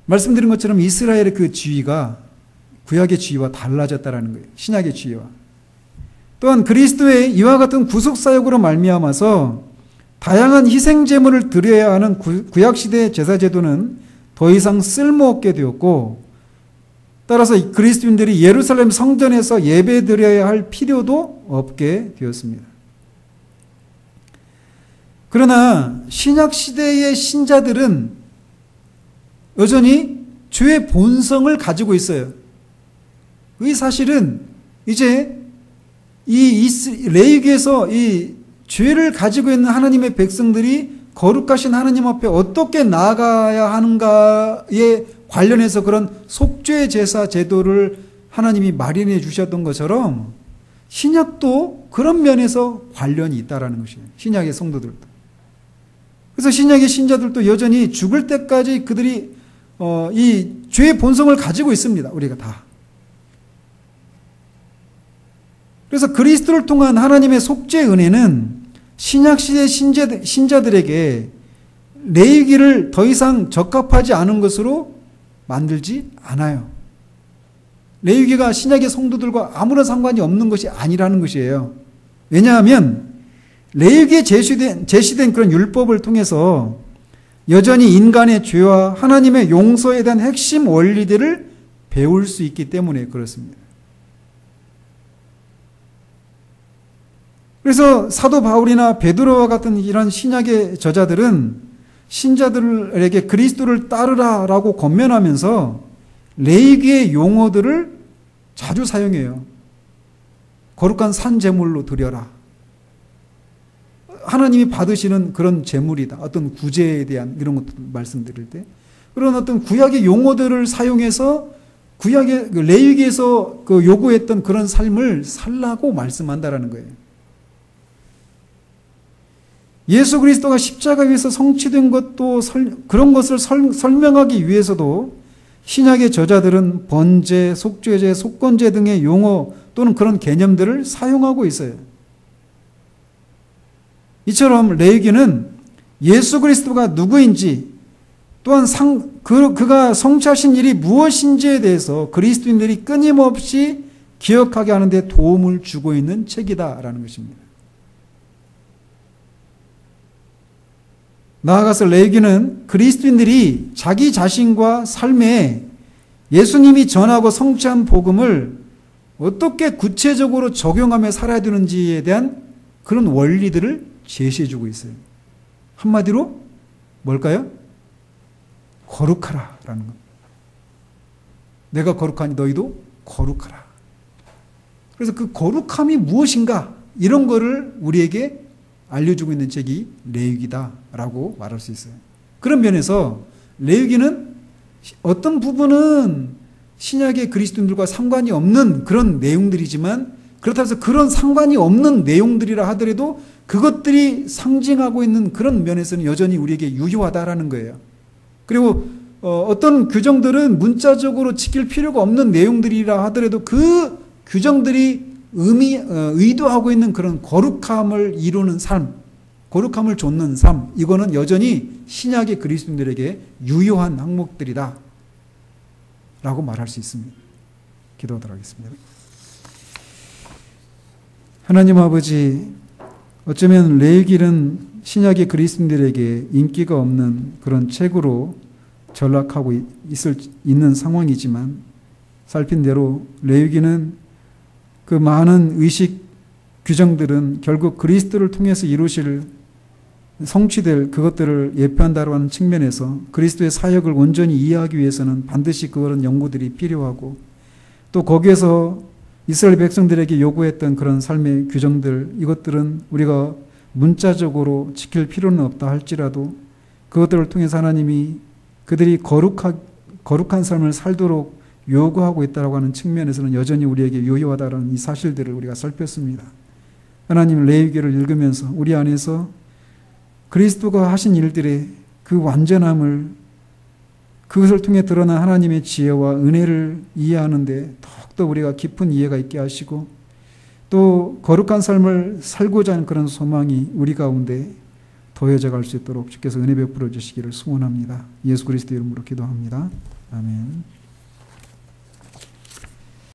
말씀드린 것처럼 이스라엘의 그 지위가 구약의 지위와 달라졌다라는 거예요. 신약의 지위와. 또한 그리스도의 이와 같은 구속사역으로 말미암아서 다양한 희생제물을 드려야 하는 구약시대의 제사제도는 더 이상 쓸모없게 되었고 따라서 그리스도인들이 예루살렘 성전에서 예배드려야 할 필요도 없게 되었습니다. 그러나 신약시대의 신자들은 여전히 죄의 본성을 가지고 있어요. 이 사실은 이제 이 레위기에서 이 죄를 가지고 있는 하나님의 백성들이 거룩하신 하나님 앞에 어떻게 나아가야 하는가에 관련해서 그런 속죄 제사 제도를 하나님이 마련해 주셨던 것처럼 신약도 그런 면에서 관련이 있다라는 것이에요. 신약의 성도들도. 그래서 신약의 신자들도 여전히 죽을 때까지 그들이 이 죄의 본성을 가지고 있습니다. 우리가 다. 그래서 그리스도를 통한 하나님의 속죄 은혜는 신약시대 신자들에게 레위기를 더 이상 적합하지 않은 것으로 만들지 않아요. 레위기가 신약의 성도들과 아무런 상관이 없는 것이 아니라는 것이에요. 왜냐하면 레위기에 제시된 그런 율법을 통해서 여전히 인간의 죄와 하나님의 용서에 대한 핵심 원리들을 배울 수 있기 때문에 그렇습니다. 그래서 사도 바울이나 베드로와 같은 이런 신약의 저자들은 신자들에게 그리스도를 따르라라고 권면하면서 레위기의 용어들을 자주 사용해요. 거룩한 산 제물로 드려라. 하나님이 받으시는 그런 제물이다. 어떤 구제에 대한 이런 것도 말씀드릴 때 그런 어떤 구약의 용어들을 사용해서 구약의 레위기에서 그 요구했던 그런 삶을 살라고 말씀한다라는 거예요. 예수 그리스도가 십자가 위에서 성취된 것도 그런 것을 설명하기 위해서도 신약의 저자들은 번제, 속죄제, 속건제 등의 용어 또는 그런 개념들을 사용하고 있어요. 이처럼 레위기는 예수 그리스도가 누구인지 또한 그가 성취하신 일이 무엇인지에 대해서 그리스도인들이 끊임없이 기억하게 하는 데 도움을 주고 있는 책이다라는 것입니다. 나아가서 레위기는 그리스도인들이 자기 자신과 삶에 예수님이 전하고 성취한 복음을 어떻게 구체적으로 적용하며 살아야 되는지에 대한 그런 원리들을 제시해주고 있어요. 한마디로 뭘까요? 거룩하라 라는 겁니다. 내가 거룩하니 너희도 거룩하라. 그래서 그 거룩함이 무엇인가 이런 거를 우리에게 알려주고 있는 책이 레위기다라고 말할 수 있어요. 그런 면에서 레위기는 어떤 부분은 신약의 그리스도인들과 상관이 없는 그런 내용들이지만 그렇다고 해서 그런 상관이 없는 내용들이라 하더라도 그것들이 상징하고 있는 그런 면에서는 여전히 우리에게 유효하다라는 거예요. 그리고 어떤 규정들은 문자적으로 지킬 필요가 없는 내용들이라 하더라도 그 규정들이 의도하고 있는 그런 거룩함을 이루는 삶, 거룩함을 좇는 삶, 이거는 여전히 신약의 그리스도인들에게 유효한 항목들이다 라고 말할 수 있습니다. 기도하도록 하겠습니다. 하나님 아버지, 어쩌면 레위기는 신약의 그리스도인들에게 인기가 없는 그런 책으로 전락하고 있는 상황이지만 살핀 대로 레위기는 그 많은 의식 규정들은 결국 그리스도를 통해서 이루실 성취될 그것들을 예표한다고 하는 측면에서 그리스도의 사역을 온전히 이해하기 위해서는 반드시 그런 연구들이 필요하고 또 거기에서 이스라엘 백성들에게 요구했던 그런 삶의 규정들, 이것들은 우리가 문자적으로 지킬 필요는 없다 할지라도 그것들을 통해서 하나님이 그들이 거룩한 삶을 살도록 요구하고 있다고 하는 측면에서는 여전히 우리에게 유효하다는 이 사실들을 우리가 살폈습니다. 하나님, 레위기를 읽으면서 우리 안에서 그리스도가 하신 일들의 그 완전함을, 그것을 통해 드러난 하나님의 지혜와 은혜를 이해하는데 더욱더 우리가 깊은 이해가 있게 하시고 또 거룩한 삶을 살고자 하는 그런 소망이 우리 가운데 더해져 갈 수 있도록 주께서 은혜 베풀어 주시기를 소원합니다. 예수 그리스도 이름으로 기도합니다. 아멘.